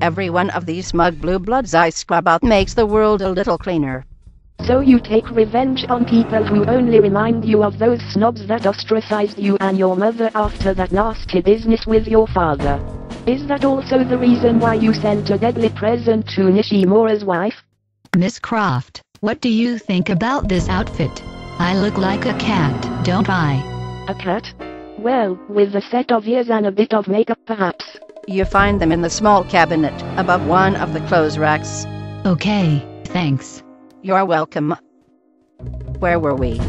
every one of these smug blue bloods I scrub out makes the world a little cleaner. So you take revenge on people who only remind you of those snobs that ostracized you and your mother after that nasty business with your father. Is that also the reason why you sent a deadly present to Nishimura's wife? Miss Croft, what do you think about this outfit? I look like a cat, don't I? A cat? Well, with a set of ears and a bit of makeup perhaps. You find them in the small cabinet above one of the clothes racks. Okay, thanks. You're welcome. Where were we?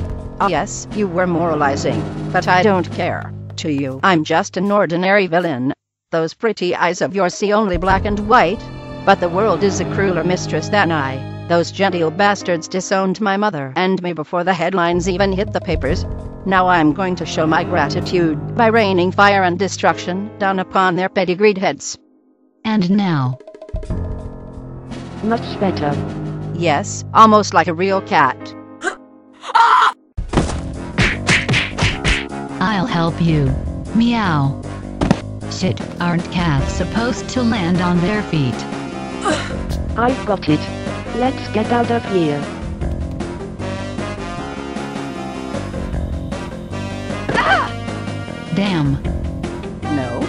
Oh yes, you were moralizing, but I don't care. To you, I'm just an ordinary villain. Those pretty eyes of yours see only black and white. But the world is a crueler mistress than I. Those genteel bastards disowned my mother and me before the headlines even hit the papers. Now I'm going to show my gratitude by raining fire and destruction down upon their pedigreed heads. And now? Much better. Yes, almost like a real cat. I'll help you. Meow. Shit, aren't cats supposed to land on their feet? I've got it. Let's get out of here. Damn. No.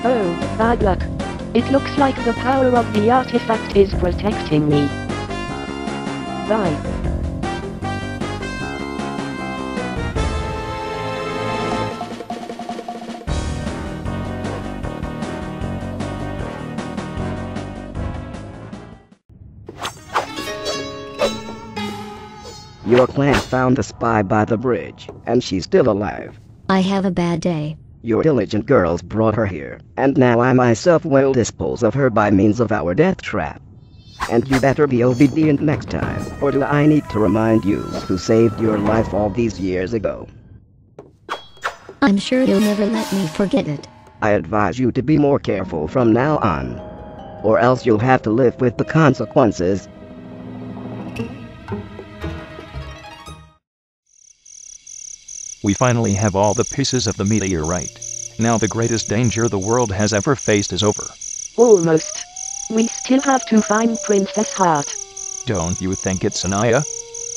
Oh, bad luck. It looks like the power of the artifact is protecting me. Bye. Your clan found the spy by the bridge, and she's still alive. I have a bad day. Your diligent girls brought her here, and now I myself will dispose of her by means of our death trap. And you better be obedient next time, or do I need to remind you who saved your life all these years ago? I'm sure you'll never let me forget it. I advise you to be more careful from now on, or else you'll have to live with the consequences. We finally have all the pieces of the meteorite. Now the greatest danger the world has ever faced is over. Almost. We still have to find Princess Heart. Don't you think it's Anaya?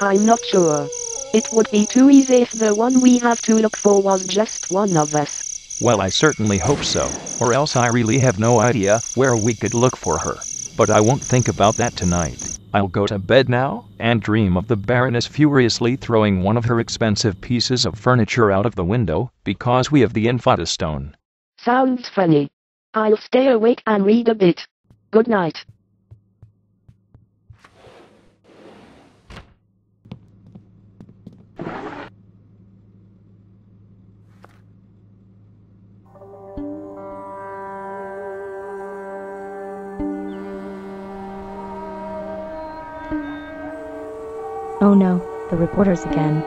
I'm not sure. It would be too easy if the one we have to look for was just one of us. Well, I certainly hope so, or else I really have no idea where we could look for her. But I won't think about that tonight. I'll go to bed now, and dream of the Baroness furiously throwing one of her expensive pieces of furniture out of the window, because we have the Infata Stone. Sounds funny. I'll stay awake and read a bit. Good night. Oh no, the reporters again.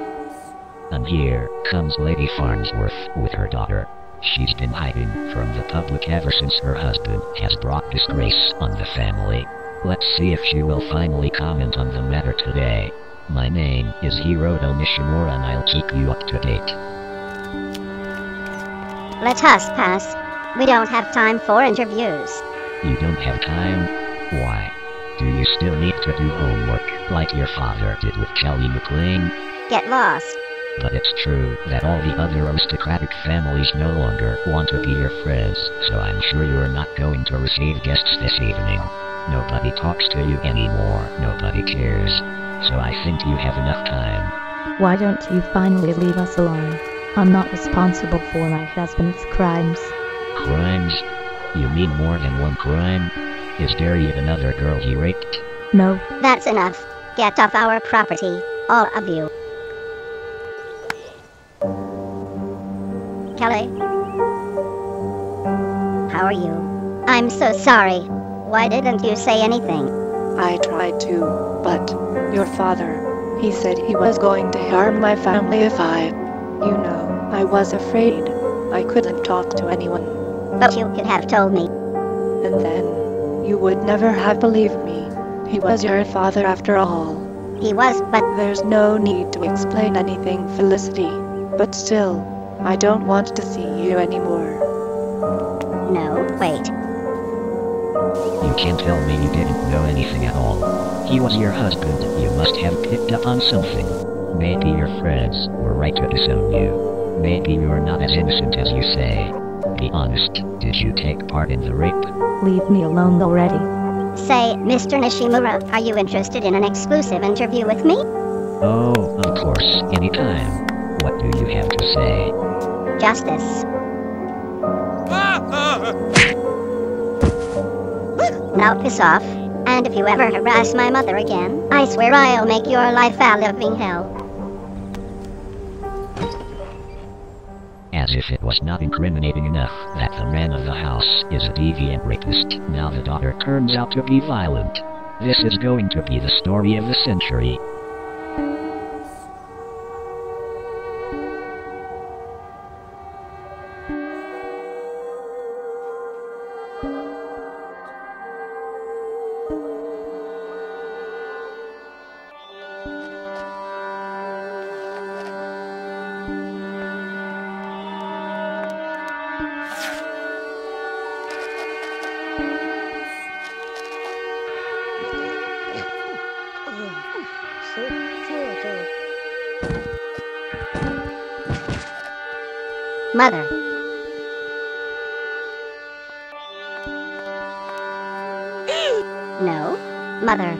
And here comes Lady Farnsworth with her daughter. She's been hiding from the public ever since her husband has brought disgrace on the family. Let's see if she will finally comment on the matter today. My name is Hiroto Nishimura and I'll keep you up to date. Let us pass. We don't have time for interviews. You don't have time? Why? Do you still need to do homework like your father did with Kelly McLean? Get lost. But it's true that all the other aristocratic families no longer want to be your friends, so I'm sure you're not going to receive guests this evening. Nobody talks to you anymore, nobody cares. So I think you have enough time. Why don't you finally leave us alone? I'm not responsible for my husband's crimes. Crimes? You mean more than one crime? Is there yet another girl he raped? No. That's enough. Get off our property, all of you. Kelly? How are you? I'm so sorry. Why didn't you say anything? I tried to, but your father, he said he was going to harm my family if I was afraid. I couldn't talk to anyone. But you could have told me. And then, you would never have believed me. He was your father after all. He was, but there's no need to explain anything, Felicity. But still, I don't want to see you anymore. No, wait. You can't tell me you didn't know anything at all. He was your husband. You must have picked up on something. Maybe your friends were right to disown you. Maybe you're not as innocent as you say. Be honest, did you take part in the rape? Leave me alone already. Say, Mr. Nishimura, are you interested in an exclusive interview with me? Oh, of course, anytime. What do you have to say? Justice. Now piss off. And if you ever harass my mother again, I swear I'll make your life a living hell. As if it was not incriminating enough that the man of the house is a deviant rapist, now the daughter turns out to be violent. This is going to be the story of the century. Mother. No, Mother.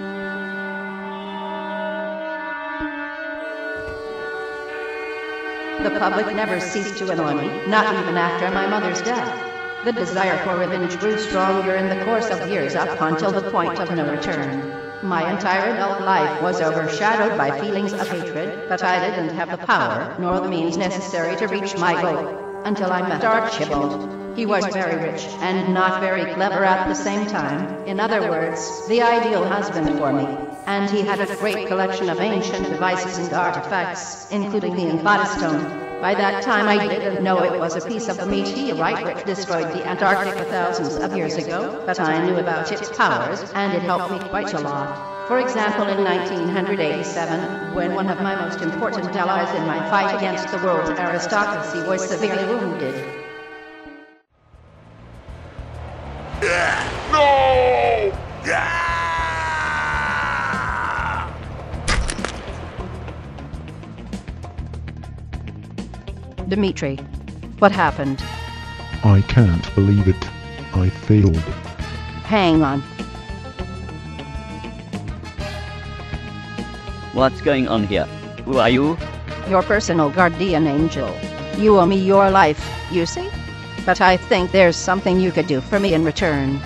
The public never ceased to annoy me, not even after my mother's death. The desire for revenge grew stronger in the course of years up until the point of no return. My entire adult life was overshadowed by feelings of hatred, but I didn't have the power, nor the means necessary to reach my goal, until I met Archibald. He was very rich, and not very clever at the same time. In other words, the ideal husband for me. And he had a great collection of ancient devices and artifacts, including the Infata Stone. By that time I didn't know it was a piece of the meteorite which destroyed the Antarctica thousands of years ago, but I knew about its powers, and it helped me quite a lot. For example, in 1987, when one of my most important allies in my fight against the world's aristocracy was severely wounded. No! Dimitri, what happened? I can't believe it. I failed. Hang on. What's going on here? Who are you? Your personal guardian angel. You owe me your life, you see? But I think there's something you could do for me in return.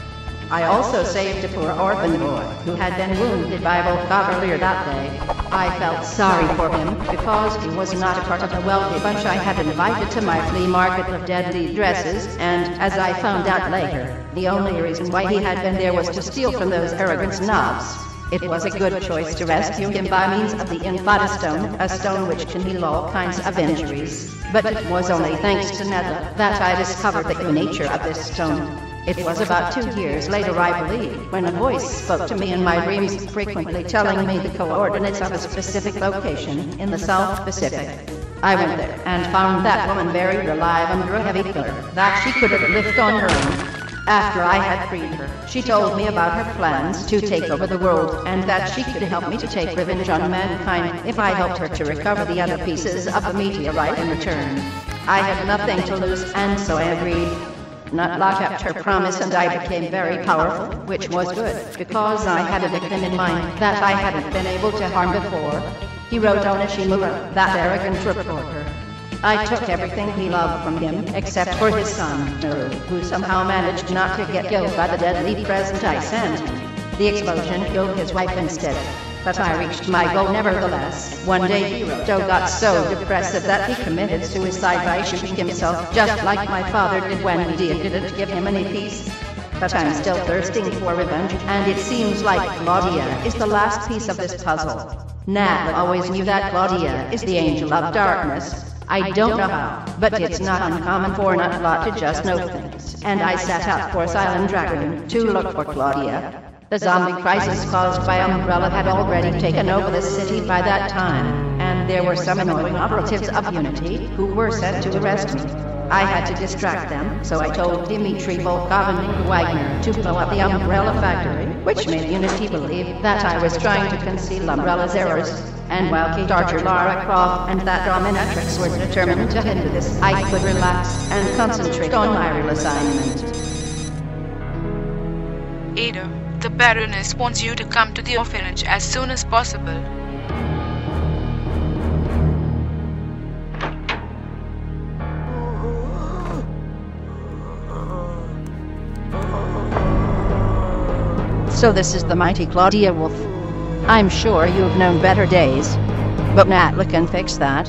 I also saved a poor orphan boy who had been wounded by a Volcavalier that day. I felt sorry for him because he was not a part of the wealthy bunch I had invited to my flea market of deadly dresses, and as I found out later, the only reason why he had been there was to steal from those arrogant snobs. It was a good choice to rescue him by means of the Infata Stone, a stone which can heal all kinds of injuries. But it was only thanks to Neda that I discovered the true nature of this stone. It was about 2 years later, I believe, when a voice spoke to me in my dreams, frequently telling me the coordinates of a specific location in the South Pacific. I went there and found that woman buried alive under a heavy pillar that she couldn't lift on her own. After I had freed her, she told me about her plans to take over the world and that she could help me to take revenge on mankind if I helped her to recover the other pieces of the meteorite in return. I had nothing to lose, and so I agreed. Nutla kept her promise and I became very powerful, which was good, because I had a victim in mind that I hadn't been able to harm before. He wrote on Ishimura, that arrogant reporter. I took everything he loved from him, except for his son, Naru, who somehow managed not to get killed by the deadly present I sent him. The explosion killed his wife instead. But I reached my goal nevertheless. One day Hiroto got so depressive that he committed suicide by shooting himself, just like my father did when we didn't give him any peace. But I'm still thirsting for revenge, and it seems like Claudia is the last piece of this puzzle. Nat always knew that Claudia is the angel of darkness. I don't know how, but it's not uncommon for Nutla to just know things. And I set out for Silent Dragon to look for Claudia. The zombie crisis caused by Umbrella had already taken over the city by that time, and and there were some annoying operatives of Unity who were sent to arrest me. I had to distract them, so I told Dmitry Volkov and Nick Wagner to blow up the Umbrella factory, which made Unity believe that I was trying to conceal Umbrella's errors. And while Kate Archer, Lara Croft, and that dominatrix were determined to hinder this, I could relax and concentrate on my real assignment. Ada, the Baroness wants you to come to the orphanage as soon as possible. So this is the mighty Claudia Wolf. I'm sure you've known better days. But Natla can fix that.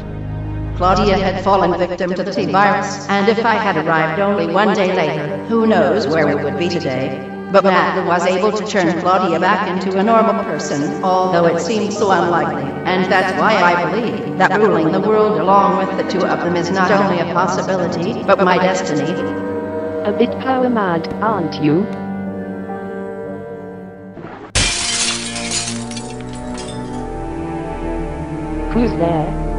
Claudia had fallen victim to the T-virus, and if I had arrived only one day later, who knows where we would be today. But Natla was able to turn Claudia back into a normal person, although it seemed so unlikely. And that's why I believe that ruling the world along with the two of them is not only a possibility, but my destiny. A bit power mad, aren't you? Who's there?